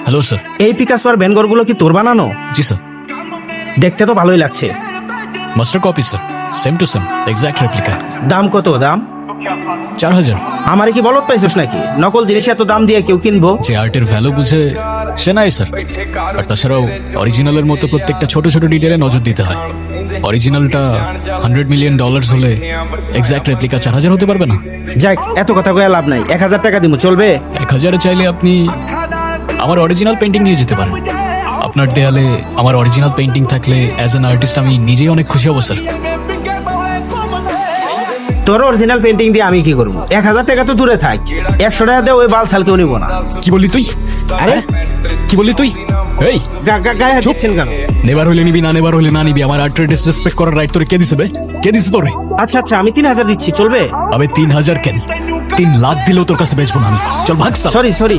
Hello sir. এই Picasso আর van গড়গুলো কি তোর বানানো? জি স্যার। দেখতে তো ভালোই লাগছে। Master copy sir, same to same, exact replica. দাম কত? দাম 4000। আমারে কি বলত পাইছিস নাকি? নকল জিনিস এত দাম দিয়ে কেউ কিনবো? যে আর্টের ভ্যালু বুঝে সে নাই স্যার। আর তাছাড়াও অরিজিনালের মতো প্রত্যেকটা ছোট ছোট ডিটেলে নজর দিতে হয়। অরিজিনালটা $100 মিলিয়ন হলে এক্সাক্ট রেপ্লিকা 4000 হতে পারবে না। যাক, এত কথা কয়ে লাভ নাই। 1000 টাকা দিমু, চলবে? 1000 চাইলে আপনি আমার অরিজিনাল পেন্টিং নিয়ে যেতে পারেন। আপনার দেয়ালে আমার অরিজিনাল পেন্টিং থাকলে অ্যাজ অ্যান আর্টিস্ট আমি নিজেই অনেক খুশি হব স্যার। তোর অরিজিনাল পেন্টিং দিয়ে আমি কি করবো? 1000 টাকা তো দূরে থাক, 100 টাকা দিয়ে ওই বাল ছাল কেউ নিবো না। কি বললি তুই? আরে কি বললি তুই? এই গায়ে হাত দিচ্ছেন কেন? নেবার হইলে নিবি, না নেবার হইলে না নিবি। আমার আর্টের ডিসরেসপেক্ট করার রাইট তোরে কে দিছে বে? কে দিছে তোরে? আচ্ছা আচ্ছা, আমি 3000 দিচ্ছি, চলবে? আবে 3000 কেন, 3 লাখ দিলেও তোর কাছে বেচবো না আমি। চল ভাগ সালা। Sorry sorry.